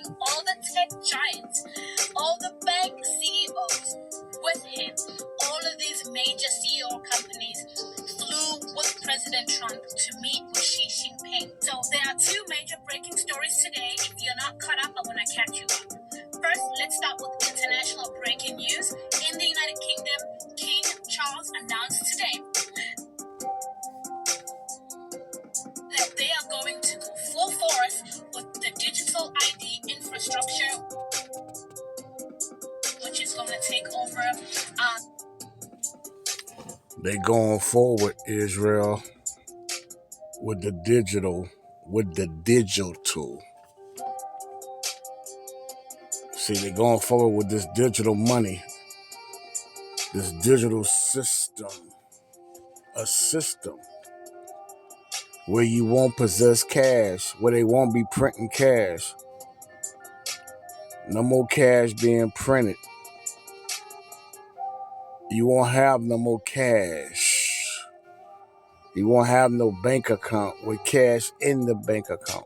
bringing all the tech giants, all the bank CEOs with him. All of these major CEO companies flew with President Trump to meet with Xi Jinping. So there are two major breaking stories today. If you're not caught up, I want to catch you up. First, let's start with international breaking news. In the United Kingdom, King Charles announced today that they are going to go full force with the digital ID infrastructure, which is going to take over. They going forward, Israel, with the digital. See, they're going forward with this digital money, this digital system, a system where you won't possess cash, where they won't be printing cash. No more cash being printed. You won't have no more cash. You won't have no bank account with cash in the bank account.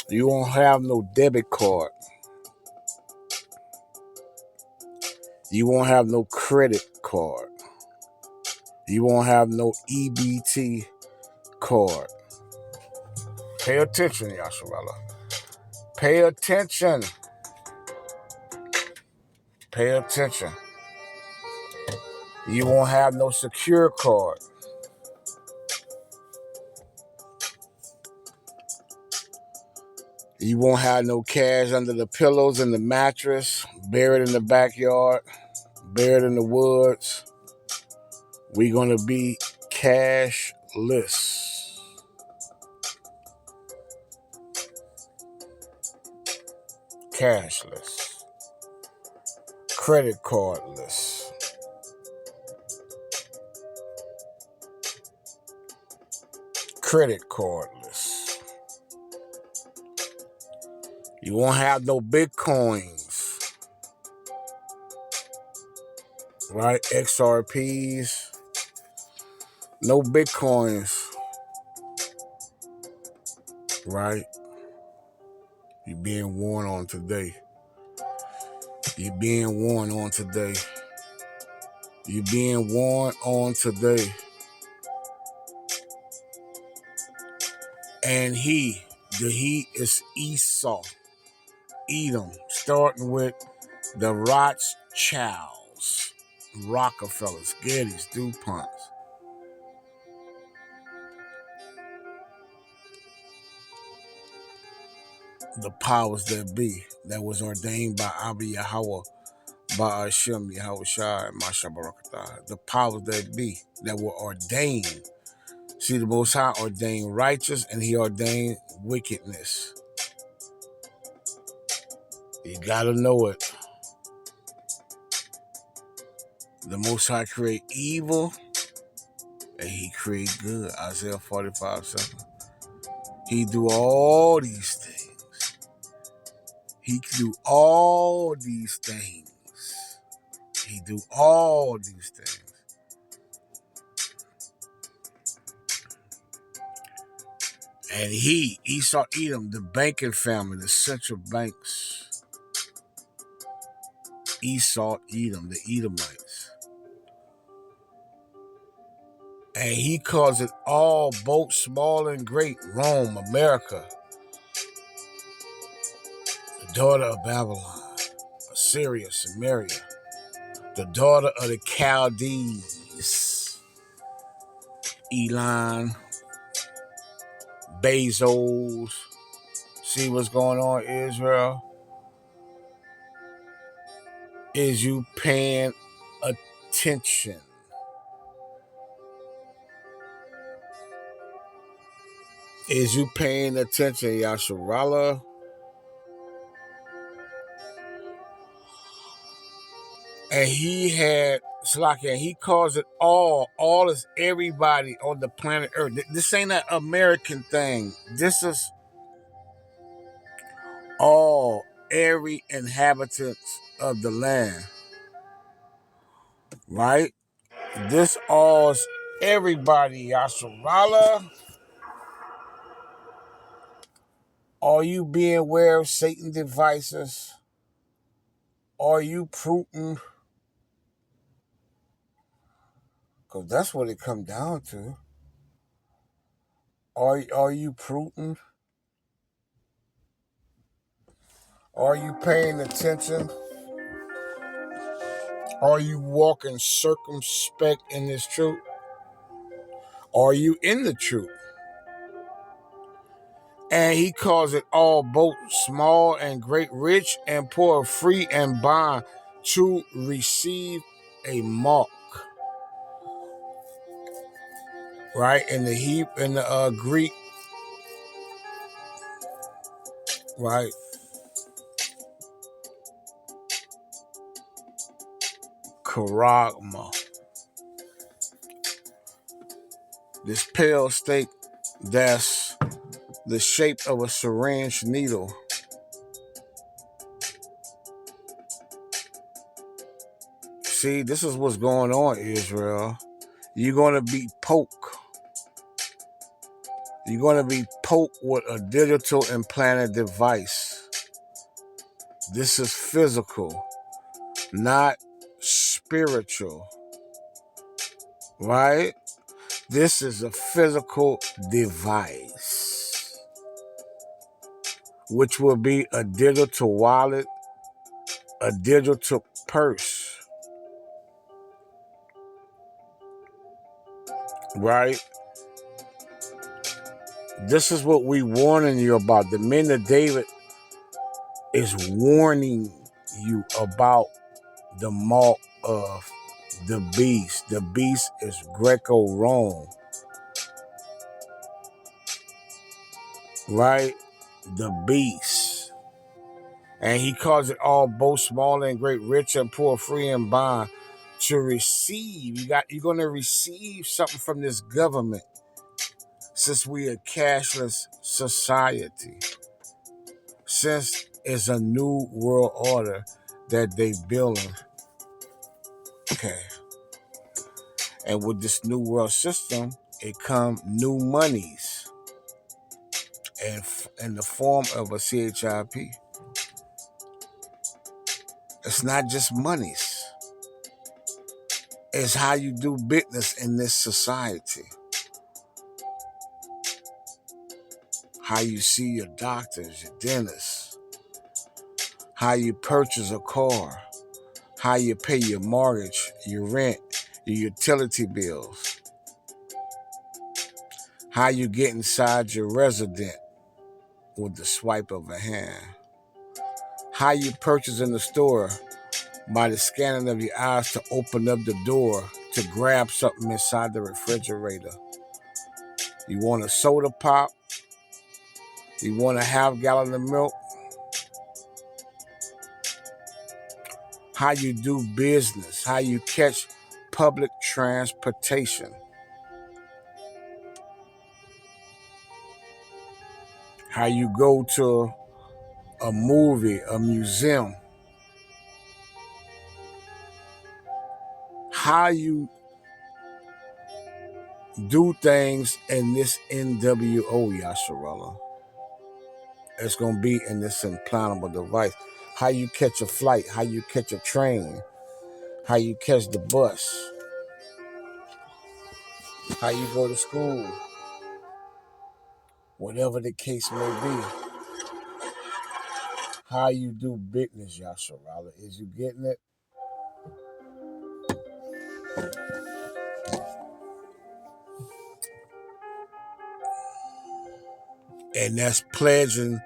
You won't have no debit card. You won't have no credit card. You won't have no EBT card. Pay attention, Yasharala. Pay attention. Pay attention. You won't have no secure card. You won't have no cash under the pillows and the mattress, buried in the backyard, buried in the woods. We're going to be cashless. Cashless. Credit cardless. Credit cardless. You won't have no Bitcoins. Right? XRPs. No Bitcoins. Right? You're being warned on today. You're being warned on today. You're being warned on today. And the he is Esau, Edom, starting with the Rothschilds, Rockefellers, Gettys, DuPonts. The powers that be, that was ordained by Abba Yahweh, by Hashem Yahweh Shai, Masha Barakatah. The powers that be, that were ordained. See, the Most High ordained righteous and he ordained wickedness. You gotta know it. The Most High create evil and he create good. Isaiah 45:7. He do all these things. He do all these things. He do all these things. And Esau Edom, the banking family, the central banks. Esau Edom, the Edomites. And he calls it all, both small and great, Rome, America, the daughter of Babylon, Assyria, Samaria, the daughter of the Chaldees, Elon, Bezos. See what's going on, Israel? Is you paying attention? Is you paying attention, Yasharala? And he had Slakia, he calls it all is everybody on the planet Earth. This ain't an American thing. This is all, every inhabitant of the land. Right? This all's everybody, Yasharala. Are you being aware of Satan's devices? Are you prudent? Because that's what it comes down to. Are you prudent? Are you paying attention? Are you walking circumspect in this truth? Are you in the truth? And he calls it all, both small and great, rich and poor, free and bond, to receive a mark. Right? In the Greek, right? Charagma. This pale steak that's the shape of a syringe needle. See, this is what's going on, Israel. You're going to be poked. You're going to be poked with a digital implanted device. This is physical, not spiritual. Right? This is a physical device, which will be a digital wallet, a digital purse. Right? This is what we warning you about. The men of David is warning you about the mark of the beast. The beast is Greco-Rome. Right? The beast. And he calls it all, both small and great, rich and poor, free and bond, to receive. You're going to receive something from this government, since we are a cashless society. Since it's a new world order that they building. Okay. And with this new world system, it come new monies and in the form of a CHIP. It's not just monies. It's how you do business in this society. How you see your doctors, your dentists. How you purchase a car. How you pay your mortgage, your rent, your utility bills. How you get inside your resident with the swipe of a hand. How you purchase in the store by the scanning of your eyes to open up the door to grab something inside the refrigerator. You want a soda pop? You want a half-gallon of milk? How you do business, how you catch public transportation. How you go to a movie, a museum. How you do things in this NWO, Yasharallah. It's going to be in this implantable device. How you catch a flight, how you catch a train, how you catch the bus, how you go to school, whatever the case may be. How you do business, Yasharallah. Is you getting it? And that's pledging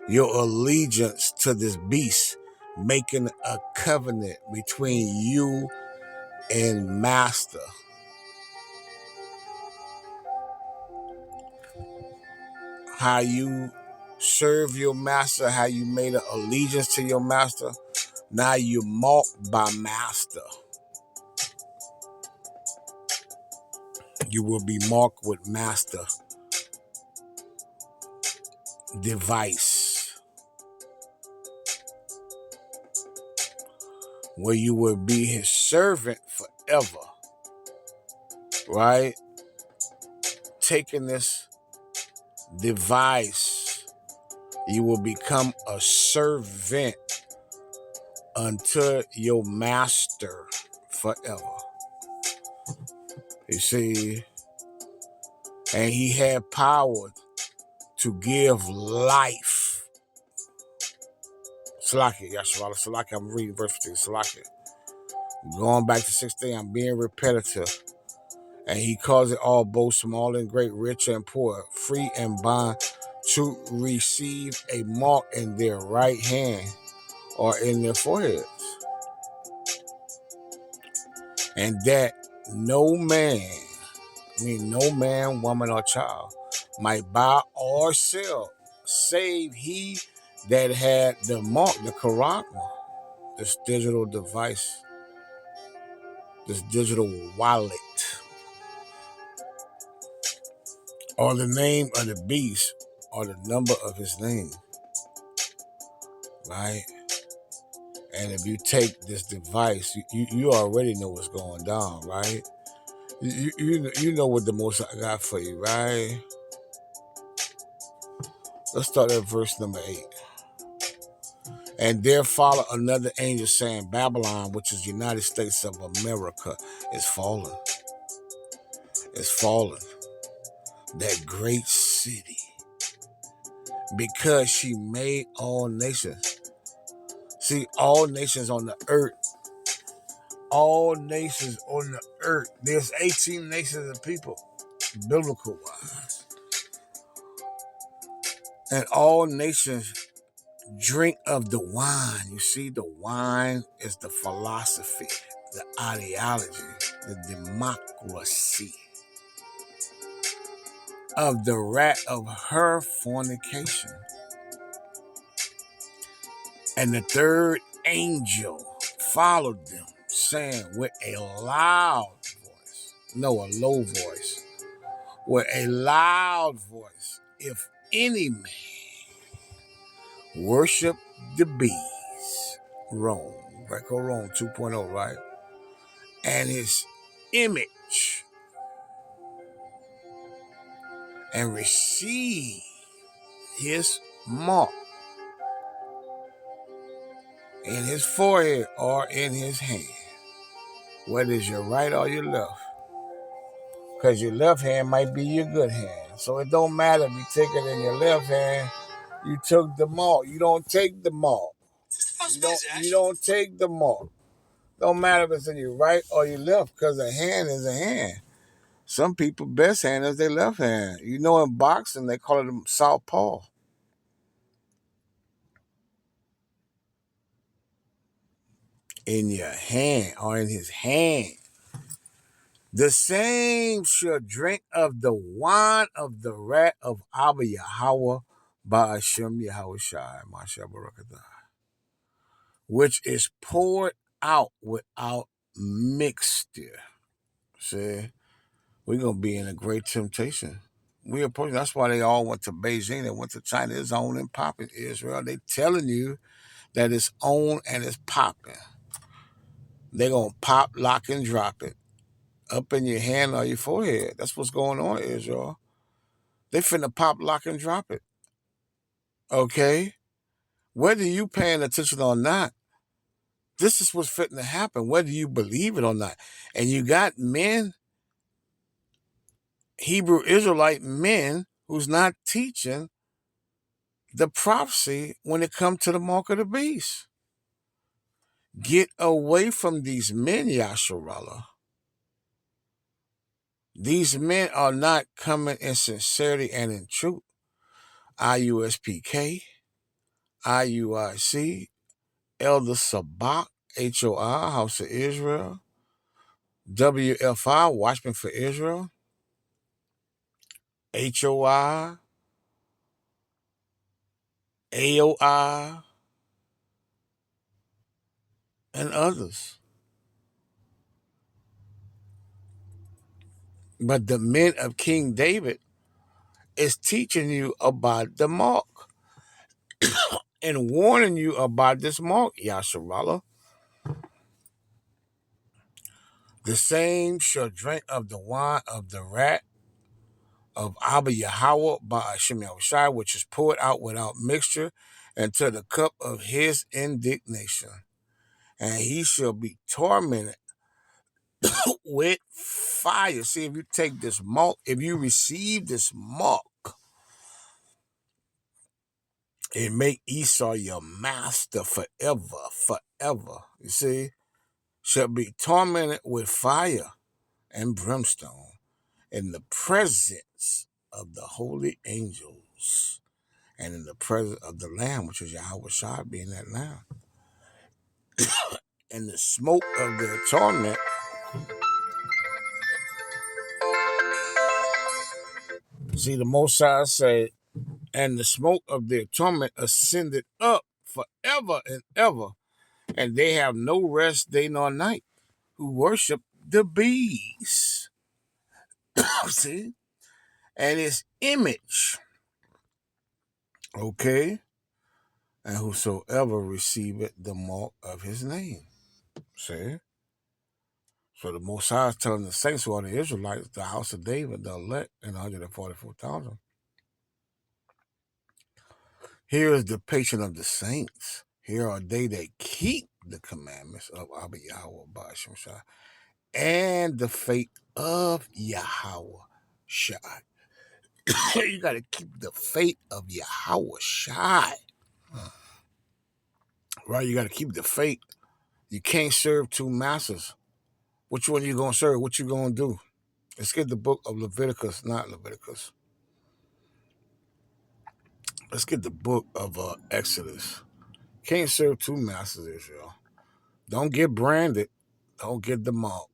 your allegiance to this beast, making a covenant between you and Master. How you serve your Master, how you made an allegiance to your Master. Now you're marked by Master. You will be marked with Master device, where you will be his servant forever. Right? Taking this device You will become a servant unto your master forever. You see, and he had power to give life. Salakia, Yasharala, Salakia, I'm reading verse 15, Salakia. Going back to 16, I'm being repetitive. And he calls it all, both small and great, rich and poor, free and bond, to receive a mark in their right hand or in their foreheads. And that no man, no man, woman, or child, might buy or sell, save he that had the mark, the Quran, this digital device, this digital wallet, or the name of the beast, or the number of his name, right? And if you take this device, you already know what's going down, right? You know what the most I got for you, right? Let's start at verse number 8. And there followed another angel saying, Babylon, which is United States of America, is fallen. It's fallen. That great city. Because she made all nations. See, all nations on the earth. All nations on the earth. There's 18 nations of people, biblical wise. And all nations drink of the wine. You see, the wine is the philosophy, the ideology, the democracy of the wrath of her fornication. And the third angel followed them, saying with a loud voice, no, a low voice, with a loud voice, if any man worship the beast, Rome, Greco-Rome 2.0, right? And his image, and receive his mark in his forehead or in his hand, whether it's your right or your left, because your left hand might be your good hand. So it don't matter if you take it in your left hand, you took the mark. You don't take the mark. You don't take the mark. Don't matter if it's in your right or your left, because a hand is a hand. Some people best hand is their left hand. You know, in boxing they call it southpaw. In your hand or in his hand. The same shall drink of the wine of the wrath of Abba Yahweh by Hashem Yahweh Shai, Masha Barakatah, which is poured out without mixture. See, we're going to be in a great temptation. We approach. That's why they all went to Beijing. They went to China. It's on and popping. Israel, they telling you that it's on and it's popping. They're going to pop, lock, and drop it up in your hand or your forehead. That's what's going on, Israel. They finna pop, lock, and drop it. Okay? Whether you paying attention or not, this is what's fitting to happen, whether you believe it or not. And you got men, Hebrew Israelite men, who's not teaching the prophecy when it comes to the mark of the beast. Get away from these men, Yasharallah. These men are not coming in sincerity and in truth. IUSPK, IUIC, Elder Sabak, HOI, House of Israel, WFI, Watchmen for Israel, HOI, AOI, and others. But the men of King David is teaching you about the mark and warning you about this mark, Yasharallah. The same shall drink of the wine of the wrath of Abba Yahweh by Hashem Yahushai, which is poured out without mixture into the cup of his indignation. And he shall be tormented with fire. See, if you take this mark, if you receive this mark, it make Esau your master forever, forever. You see, shall be tormented with fire and brimstone in the presence of the holy angels and in the presence of the Lamb, which is Yahweh Shai, being that Lamb. And the smoke of their torment see, the Most High say, and the smoke of their torment ascended up forever and ever, and they have no rest day nor night, who worship the beast. See? And his image. Okay? And whosoever receiveth the mark of his name. See? So the Most High is telling the saints who are the Israelites, the house of David, the elect, and 144,000. Here is the patient of the saints. Here are they that keep the commandments of Abba Yahweh Ba'ashem Shai and the faith of Yahweh Shai. You got to keep the faith of Yahweh Shai. Right? You got to keep the faith. You can't serve two masters. Which one you going to serve? What you going to do? Let's get the book of Leviticus, not Leviticus. Let's get the book of Exodus. Can't serve two masters, Israel. Don't get branded. Don't get the mark.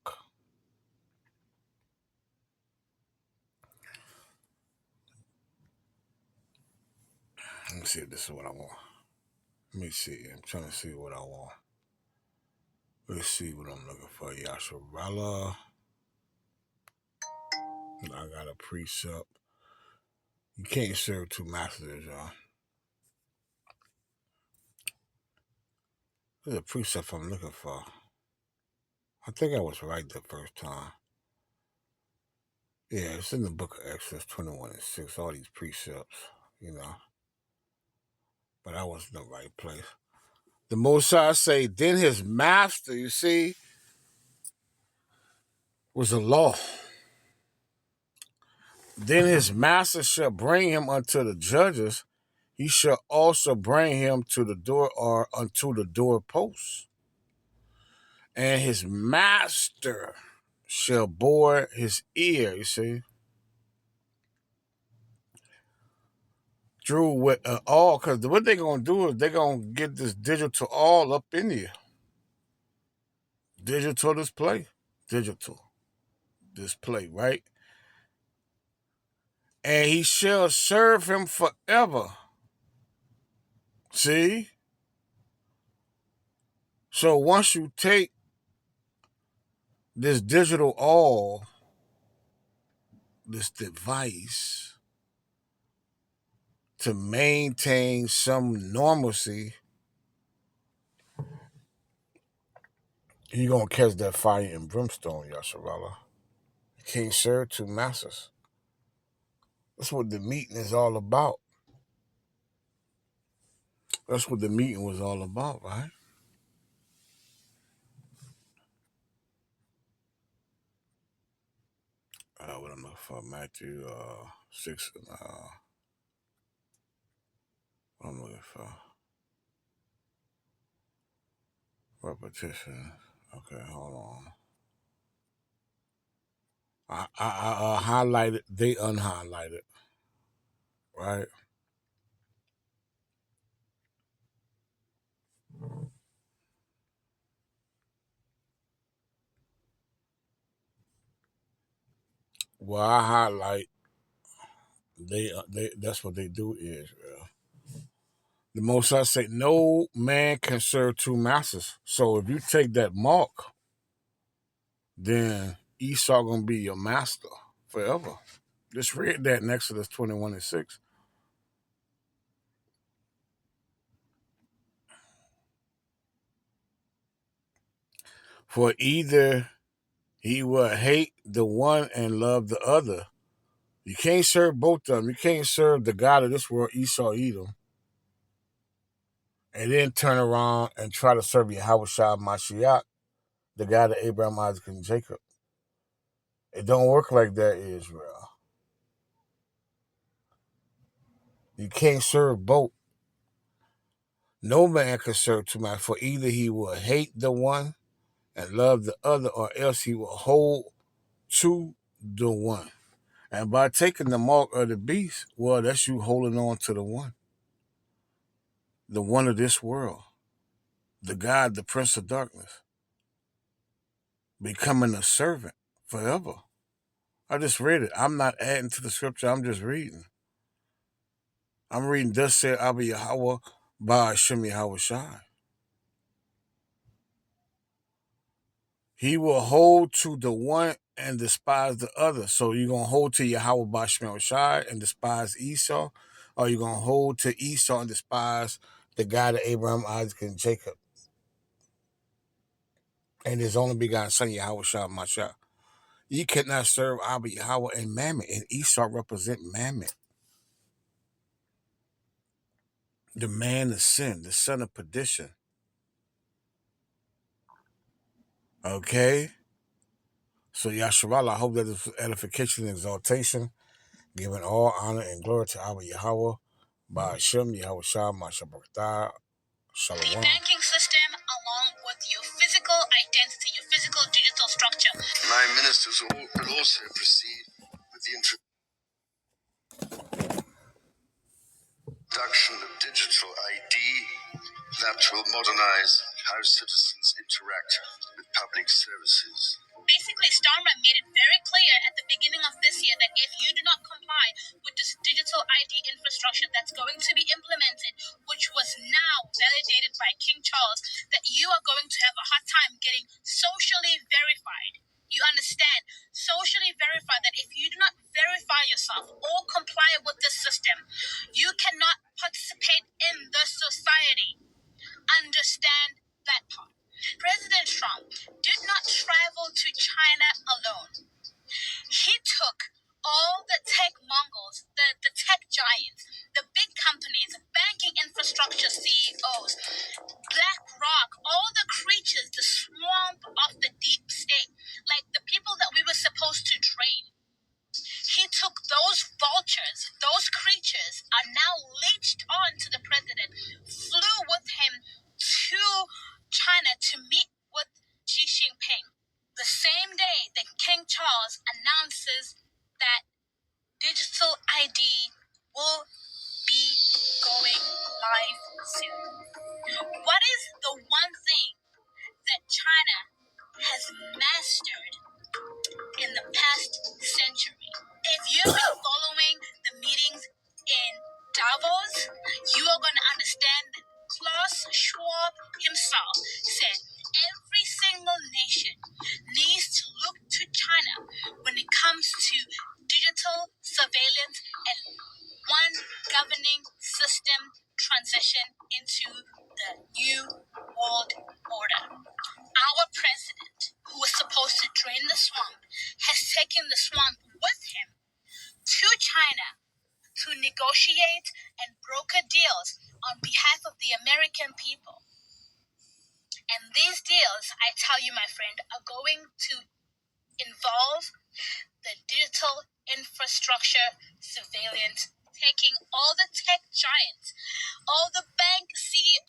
Let me see if this is what I want. Let me see. I'm trying to see what I want. Let's see what I'm looking for. Yasharala. I got a precept. You can't serve two masters, y'all. There's a precept I'm looking for. I think I was right the first time. Yeah, it's in the book of Exodus 21:6, all these precepts, you know. But I was in the right place. The Most High say, then his master, you see, was a law. Then his master shall bring him unto the judges. He shall also bring him to the door or unto the doorpost. And his master shall bore his ear, you see. Through with all, because what they're going to do is they're going to get this digital all up in you. Digital display. Digital display, right? And he shall serve him forever. See? So once you take this digital all, this device, to maintain some normalcy, you're going to catch that fire and brimstone, Yasharala. You can't serve two masters. That's what the meeting is all about. That's what the meeting was all about, right? What I'm looking for, Matthew 6. What I'm looking for. Repetition. Okay, hold on. I highlighted, they unhighlighted, right? Well, I highlight, they that's what they do, Israel. The Most High say, no man can serve two masters. So if you take that mark, then Esau gonna be your master forever. Just read that in Exodus 21:6. For either he will hate the one and love the other, You can't serve both of them. You can't serve the God of this world, Esau, Edom, and then turn around and try to serve Yahweh Shah Mashiach, the God of Abraham, Isaac, and Jacob. It don't work like that, Israel. You can't serve both. No man can serve two masters, for either he will hate the one and love the other, or else he will hold to the one. And by taking the mark of the beast, well, that's you holding on to the one of this world, the God, the Prince of Darkness, becoming a servant forever. I just read it. I'm not adding to the scripture. I'm just reading. I'm reading, thus said Abba Yahweh by Hashem Yahweh Shai. He will hold to the one and despise the other. So you're going to hold to Yahweh by Hashem Shai and despise Esau? Or you're going to hold to Esau and despise the God of Abraham, Isaac, and Jacob? And his only begotten son, Yahweh Shai Mashiach. You cannot serve Abba Yahweh and Mammon. And Esau represent Mammon. The man of sin, the son of perdition. Okay? So Yasharal, I hope that is edification and exaltation, giving all honor and glory to Abba Yahweh, by Hashem, Yahweh Shah, Masha Barakatah, The Shalom. banking system, along with your physical identity, your physical digital structure. My ministers will also proceed with the introduction of digital ID that will modernize how citizens interact with public services. Basically, Starmer made it very clear at the beginning of this year that if you do not comply with this digital ID infrastructure that's going to be implemented, which was now validated by King Charles, that you are going to have a hard time getting socially verified. You understand? Socially verified, that if you do not verify yourself or comply with this system, you cannot participate in the society. Understand that part. President Trump did not travel to China alone. He took all the tech mongols, the tech giants, the big companies, banking infrastructure CEOs, BlackRock, all the creatures, the swamp of the deep state, like the people that we were supposed to drain. He took those vultures, those creatures are now leached on to the president, flew with him to China to meet with Xi Jinping. The same day that King Charles announces that digital ID will be going live soon. What is the one thing that China has mastered in the past century? If you've been following the meetings in Davos, you are going to understand that Klaus Schwab himself said every single nation needs to look to China when it comes to digital surveillance and one governing system transition into the new world order. Our president, who was supposed to drain the swamp, has taken the swamp with him to China to negotiate and broker deals on behalf of the American people. And these deals, I tell you, my friend, are going to involve the digital infrastructure surveillance, taking all the tech giants, all the